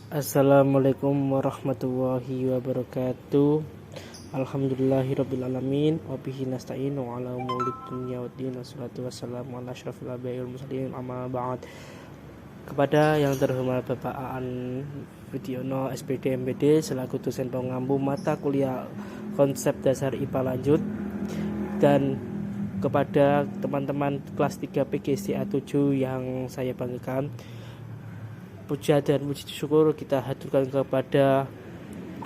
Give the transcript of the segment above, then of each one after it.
Assalamualaikum warahmatullahi wabarakatuh. Alhamdulillahirrabbilalamin. Wabihi nasta'in wa ala umuri dunya waddin. Wassalatu wassalamu ala asyrafil anbiya'i wal mursalin, amma ba'd. Kepada yang terhormat Bapak Aan Widiono SPD MPD selaku dosen pengampu mata kuliah konsep dasar IPA lanjut, dan kepada teman-teman kelas 3 PGCA 7 yang saya banggakan, puja dan puji syukur kita haturkan kepada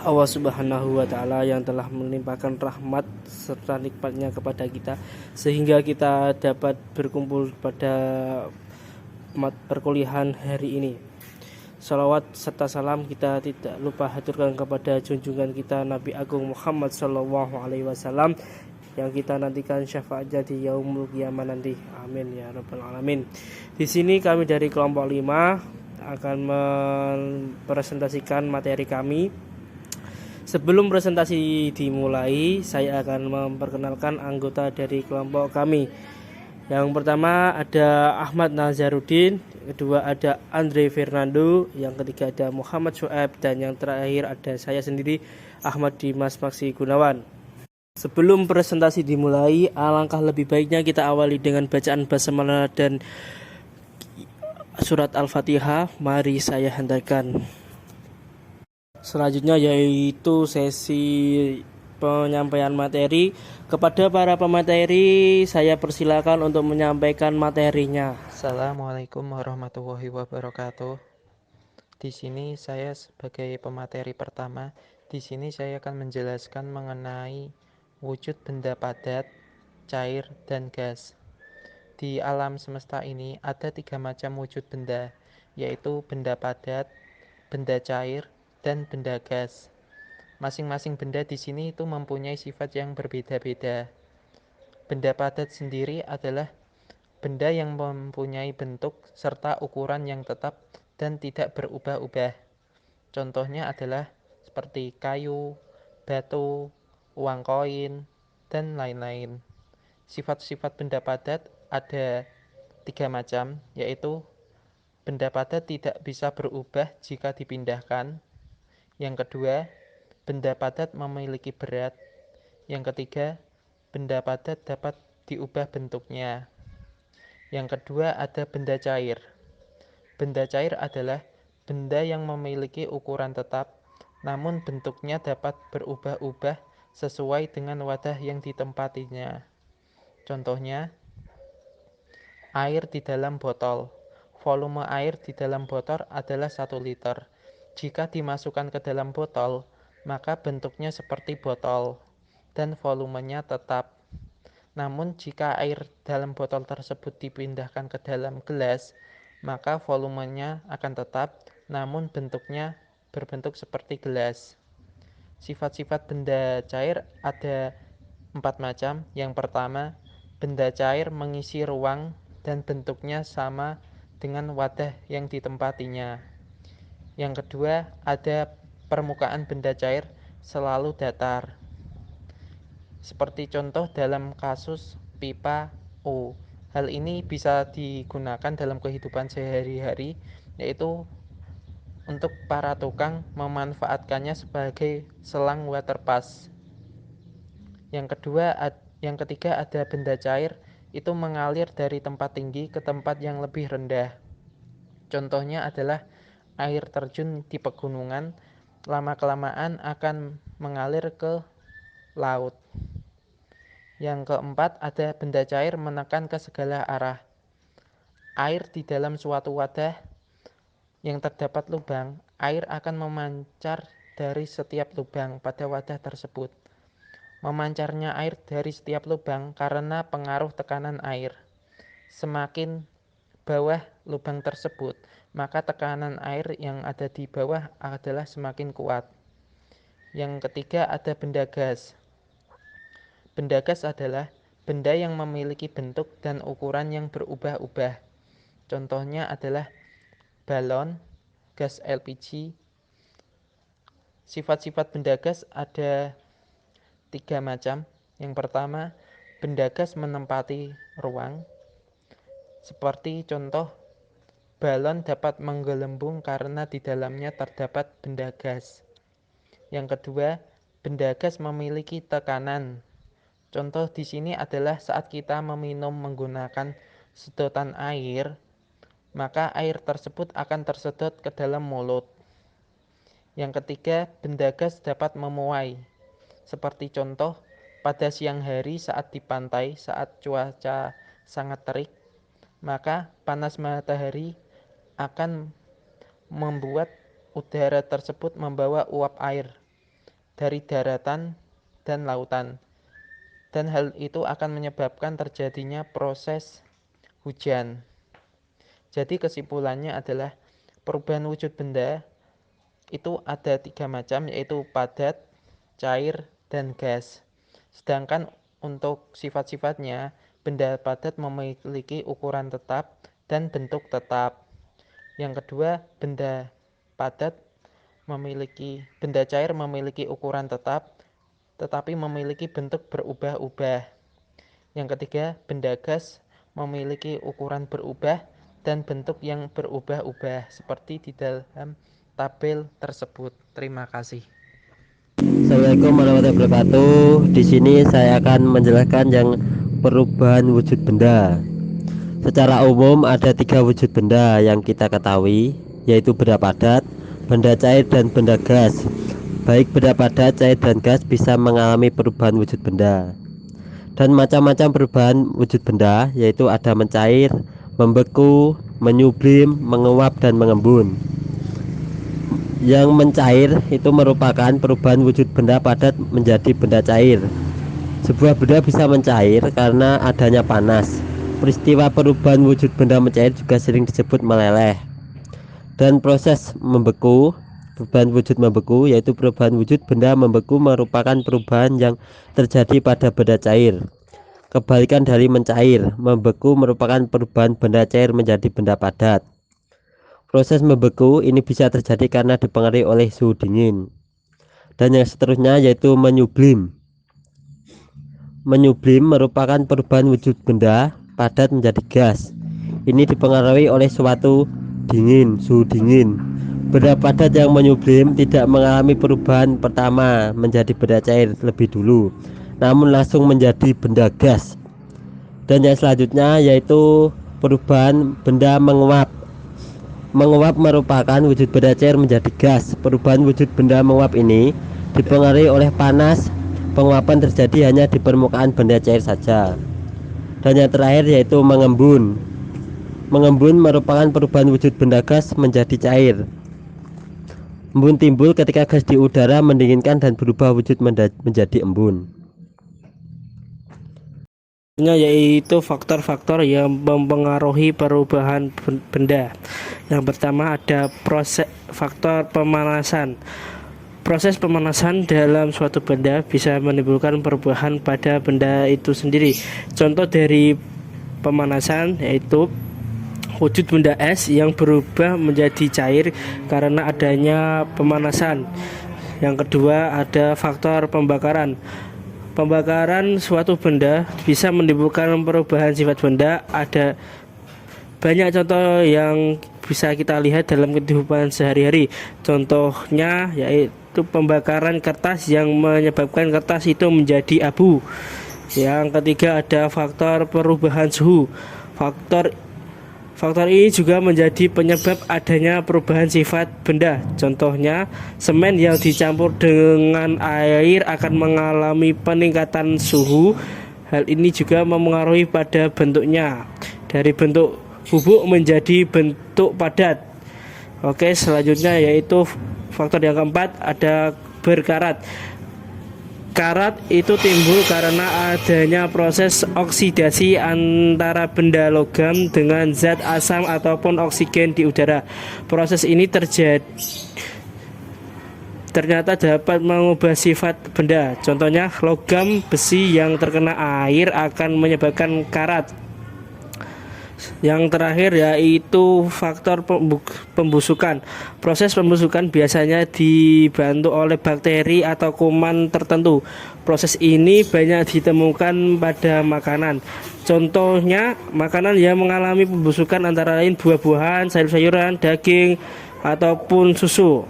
Allah Subhanahu wa Ta'ala yang telah melimpahkan rahmat serta nikmatnya kepada kita sehingga kita dapat berkumpul pada perkuliahan hari ini. Salawat serta salam kita tidak lupa haturkan kepada junjungan kita Nabi Agung Muhammad Sallallahu Alaihi Wasallam yang kita nantikan syafaatnya di yaumul qiyamah nanti. Amin ya rabbal alamin. Di sini kami dari kelompok 5 akan mempresentasikan materi kami. Sebelum presentasi dimulai, saya akan memperkenalkan anggota dari kelompok kami. Yang pertama ada Ahmad Nazarudin, kedua ada Andre Fernando, yang ketiga ada Muhammad Shoaib, dan yang terakhir ada saya sendiri, Ahmad Dimas Maksi Gunawan. Sebelum presentasi dimulai, alangkah lebih baiknya kita awali dengan bacaan basmalah dan surat Al-Fatihah. Mari saya hantarkan. Selanjutnya yaitu sesi penyampaian materi. Kepada para pemateri, saya persilakan untuk menyampaikan materinya. Assalamualaikum warahmatullahi wabarakatuh. Di sini saya sebagai pemateri pertama, di sini saya akan menjelaskan mengenai wujud benda padat, cair, dan gas. Di alam semesta ini ada 3 macam wujud benda, yaitu benda padat, benda cair, dan benda gas. Masing-masing benda di sini itu mempunyai sifat yang berbeda-beda. Benda padat sendiri adalah benda yang mempunyai bentuk serta ukuran yang tetap dan tidak berubah-ubah. Contohnya adalah seperti kayu, batu, uang koin, dan lain-lain. Sifat-sifat benda padat ada 3 macam, yaitu benda padat tidak bisa berubah jika dipindahkan. Yang kedua, benda padat memiliki berat. Yang ketiga, benda padat dapat diubah bentuknya. Yang kedua ada benda cair. Benda cair adalah benda yang memiliki ukuran tetap, namun bentuknya dapat berubah-ubah sesuai dengan wadah yang ditempatinya. Contohnya, air di dalam botol. Volume air di dalam botol adalah 1 liter. Jika dimasukkan ke dalam botol, maka bentuknya seperti botol dan volumenya tetap. Namun jika air dalam botol tersebut dipindahkan ke dalam gelas, maka volumenya akan tetap, namun bentuknya berbentuk seperti gelas. Sifat-sifat benda cair ada 4 macam. Yang pertama, benda cair mengisi ruang dan bentuknya sama dengan wadah yang ditempatinya. Yang kedua, ada permukaan benda cair selalu datar. Seperti contoh dalam kasus pipa O. Hal ini bisa digunakan dalam kehidupan sehari-hari, yaitu untuk para tukang memanfaatkannya sebagai selang waterpass. Yang ketiga ada benda cair, itu mengalir dari tempat tinggi ke tempat yang lebih rendah. Contohnya adalah air terjun di pegunungan, lama-kelamaan akan mengalir ke laut. Yang keempat ada benda cair menekan ke segala arah. Air di dalam suatu wadah yang terdapat lubang, air akan memancar dari setiap lubang pada wadah tersebut. Memancarnya air dari setiap lubang karena pengaruh tekanan air. Semakin bawah lubang tersebut, maka tekanan air yang ada di bawah adalah semakin kuat. Yang ketiga ada benda gas. Benda gas adalah benda yang memiliki bentuk dan ukuran yang berubah-ubah. Contohnya adalah balon, gas LPG. Sifat-sifat benda gas ada 3 macam. Yang pertama, benda gas menempati ruang. Seperti contoh balon dapat menggelembung karena di dalamnya terdapat benda gas. Yang kedua, benda gas memiliki tekanan. Contoh di sini adalah saat kita meminum menggunakan sedotan air, maka air tersebut akan tersedot ke dalam mulut. Yang ketiga, benda gas dapat memuai. Seperti contoh, pada siang hari saat di pantai, saat cuaca sangat terik, maka panas matahari akan membuat udara tersebut membawa uap air dari daratan dan lautan. Dan hal itu akan menyebabkan terjadinya proses hujan. Jadi kesimpulannya adalah perubahan wujud benda itu ada 3 macam, yaitu padat, cair, dan gas. Sedangkan untuk sifat-sifatnya, benda padat memiliki ukuran tetap dan bentuk tetap. Yang kedua, benda cair memiliki ukuran tetap, tetapi memiliki bentuk berubah-ubah. Yang ketiga, benda gas memiliki ukuran berubah dan bentuk yang berubah-ubah, seperti di dalam tabel tersebut. Terima kasih. Assalamualaikum warahmatullahi wabarakatuh. Di sini saya akan menjelaskan yang perubahan wujud benda. Secara umum ada 3 wujud benda yang kita ketahui, yaitu benda padat, benda cair, dan benda gas. Baik benda padat, cair, dan gas bisa mengalami perubahan wujud benda. Dan macam-macam perubahan wujud benda, yaitu ada mencair, membeku, menyublim, menguap, dan mengembun. Yang mencair itu merupakan perubahan wujud benda padat menjadi benda cair. Sebuah benda bisa mencair karena adanya panas. Peristiwa perubahan wujud benda mencair juga sering disebut meleleh. Dan proses membeku, perubahan wujud membeku, yaitu perubahan wujud benda membeku merupakan perubahan yang terjadi pada benda cair. Kebalikan dari mencair, membeku merupakan perubahan benda cair menjadi benda padat. Proses membeku ini bisa terjadi karena dipengaruhi oleh suhu dingin. Dan yang seterusnya yaitu menyublim. Menyublim merupakan perubahan wujud benda padat menjadi gas. Ini dipengaruhi oleh suhu dingin. Benda padat yang menyublim tidak mengalami perubahan pertama menjadi benda cair lebih dulu, namun langsung menjadi benda gas. Dan yang selanjutnya yaitu perubahan benda menguap. Menguap merupakan wujud benda cair menjadi gas. Perubahan wujud benda menguap ini dipengaruhi oleh panas. Penguapan terjadi hanya di permukaan benda cair saja. Dan yang terakhir yaitu mengembun. Mengembun merupakan perubahan wujud benda gas menjadi cair. Embun timbul ketika gas di udara mendinginkan dan berubah wujud menjadi embun. Yaitu faktor-faktor yang mempengaruhi perubahan benda. Yang pertama ada faktor pemanasan. Proses pemanasan dalam suatu benda bisa menimbulkan perubahan pada benda itu sendiri. Contoh dari pemanasan yaitu wujud benda es yang berubah menjadi cair karena adanya pemanasan. Yang kedua ada faktor pembakaran. Pembakaran suatu benda bisa menimbulkan perubahan sifat benda. Ada banyak contoh yang bisa kita lihat dalam kehidupan sehari-hari. Contohnya yaitu pembakaran kertas yang menyebabkan kertas itu menjadi abu. Yang ketiga ada faktor perubahan suhu. Faktor ini juga menjadi penyebab adanya perubahan sifat benda. Contohnya, semen yang dicampur dengan air akan mengalami peningkatan suhu. Hal ini juga mempengaruhi pada bentuknya. Dari bentuk bubuk menjadi bentuk padat. Oke, selanjutnya yaitu faktor yang keempat ada berkarat. Karat itu timbul karena adanya proses oksidasi antara benda logam dengan zat asam ataupun oksigen di udara. Proses ini ternyata dapat mengubah sifat benda. Contohnya logam besi yang terkena air akan menyebabkan karat. Yang terakhir yaitu faktor pembusukan. Proses pembusukan biasanya dibantu oleh bakteri atau kuman tertentu. Proses ini banyak ditemukan pada makanan. Contohnya, makanan yang mengalami pembusukan antara lain buah-buahan, sayur-sayuran, daging, ataupun susu.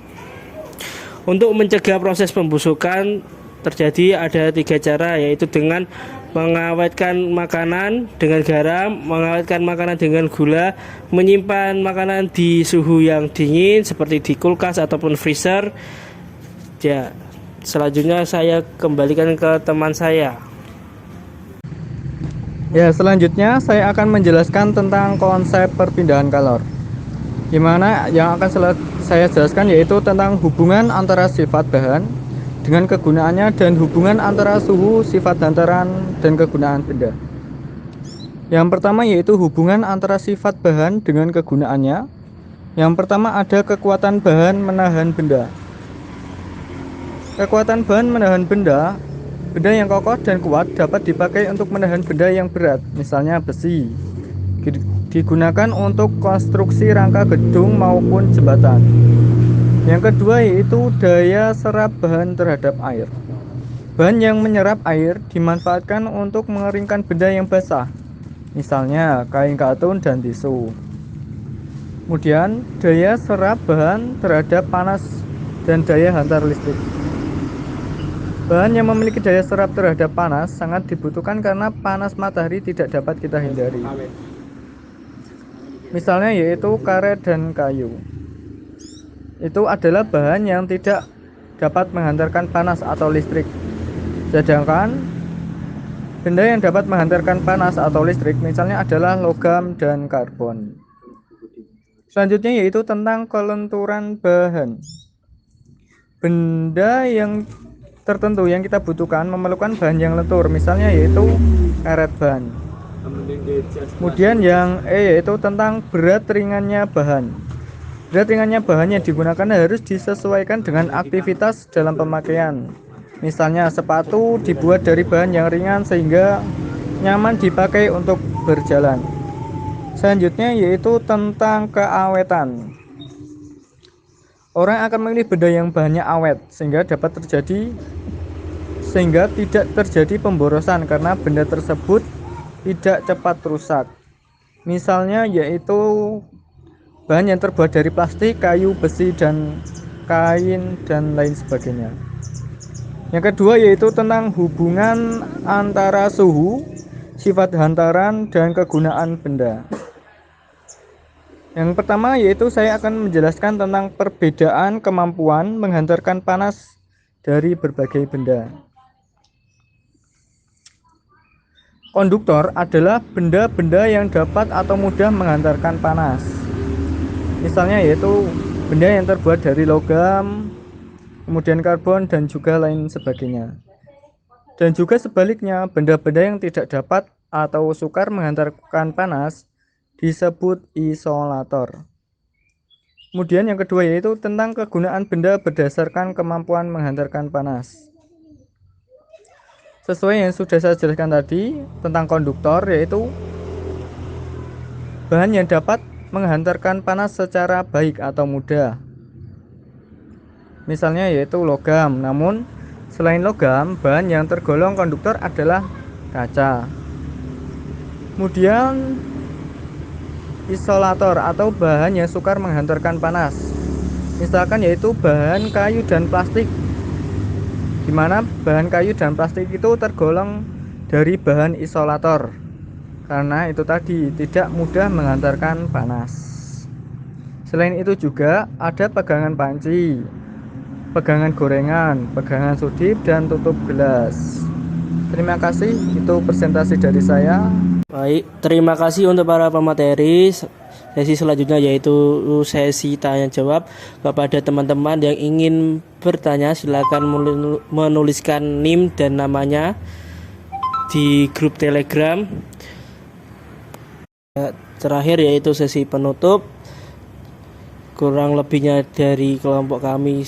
Untuk mencegah proses pembusukan terjadi ada 3 cara, yaitu dengan mengawetkan makanan dengan garam, mengawetkan makanan dengan gula, menyimpan makanan di suhu yang dingin seperti di kulkas ataupun freezer. Ya, selanjutnya saya kembalikan ke teman saya. Ya, selanjutnya saya akan menjelaskan tentang konsep perpindahan kalor. Gimana yang akan saya jelaskan yaitu tentang hubungan antara sifat bahan dengan kegunaannya dan hubungan antara suhu, sifat hantaran, dan kegunaan benda. Yang pertama yaitu hubungan antara sifat bahan dengan kegunaannya. Yang pertama ada kekuatan bahan menahan benda. Kekuatan bahan menahan benda yang kokoh dan kuat dapat dipakai untuk menahan benda yang berat, misalnya besi. Digunakan untuk konstruksi rangka gedung maupun jembatan. Yang kedua yaitu daya serap bahan terhadap air. Bahan yang menyerap air dimanfaatkan untuk mengeringkan benda yang basah, misalnya kain katun dan tisu. Kemudian daya serap bahan terhadap panas dan daya hantar listrik. Bahan yang memiliki daya serap terhadap panas sangat dibutuhkan karena panas matahari tidak dapat kita hindari. Misalnya yaitu karet dan kayu. Itu adalah bahan yang tidak dapat menghantarkan panas atau listrik. Sedangkan benda yang dapat menghantarkan panas atau listrik misalnya adalah logam dan karbon. Selanjutnya yaitu tentang kelenturan bahan. Benda yang tertentu yang kita butuhkan memerlukan bahan yang lentur, misalnya yaitu karet ban. Kemudian yang yaitu tentang berat ringannya bahan. Berat ringannya bahan yang digunakan harus disesuaikan dengan aktivitas dalam pemakaian. Misalnya sepatu dibuat dari bahan yang ringan sehingga nyaman dipakai untuk berjalan. Selanjutnya yaitu tentang keawetan. Orang akan memilih benda yang bahannya awet sehingga tidak terjadi pemborosan karena benda tersebut tidak cepat rusak. Misalnya yaitu bahan yang terbuat dari plastik, kayu, besi, dan kain, dan lain sebagainya. Yang kedua yaitu tentang hubungan antara suhu, sifat hantaran, dan kegunaan benda. Yang pertama yaitu saya akan menjelaskan tentang perbedaan kemampuan menghantarkan panas dari berbagai benda. Konduktor adalah benda-benda yang dapat atau mudah menghantarkan panas. Misalnya yaitu benda yang terbuat dari logam, kemudian karbon, dan juga lain sebagainya. Dan juga sebaliknya, benda-benda yang tidak dapat atau sukar menghantarkan panas disebut isolator. Kemudian yang kedua yaitu tentang kegunaan benda berdasarkan kemampuan menghantarkan panas. Sesuai yang sudah saya jelaskan tadi tentang konduktor, yaitu bahan yang dapat menghantarkan panas secara baik atau mudah. Misalnya yaitu logam. Namun selain logam, bahan yang tergolong konduktor adalah kaca. Kemudian isolator atau bahan yang sukar menghantarkan panas. Misalkan yaitu bahan kayu dan plastik. Di mana bahan kayu dan plastik itu tergolong dari bahan isolator. Karena itu tadi tidak mudah menghantarkan panas. Selain itu juga ada pegangan panci, pegangan gorengan, pegangan sudip, dan tutup gelas. Terima kasih, itu presentasi dari saya. Baik, terima kasih untuk para pemateri. Sesi selanjutnya yaitu sesi tanya jawab. Kepada teman-teman yang ingin bertanya silakan menuliskan NIM dan namanya di grup Telegram. Terakhir yaitu sesi penutup. Kurang lebihnya dari kelompok kami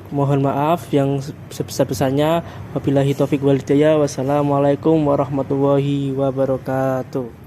mohon maaf yang sebesar-besarnya. Wabillahi taufik wal hidayah. Wassalamualaikum warahmatullahi wabarakatuh.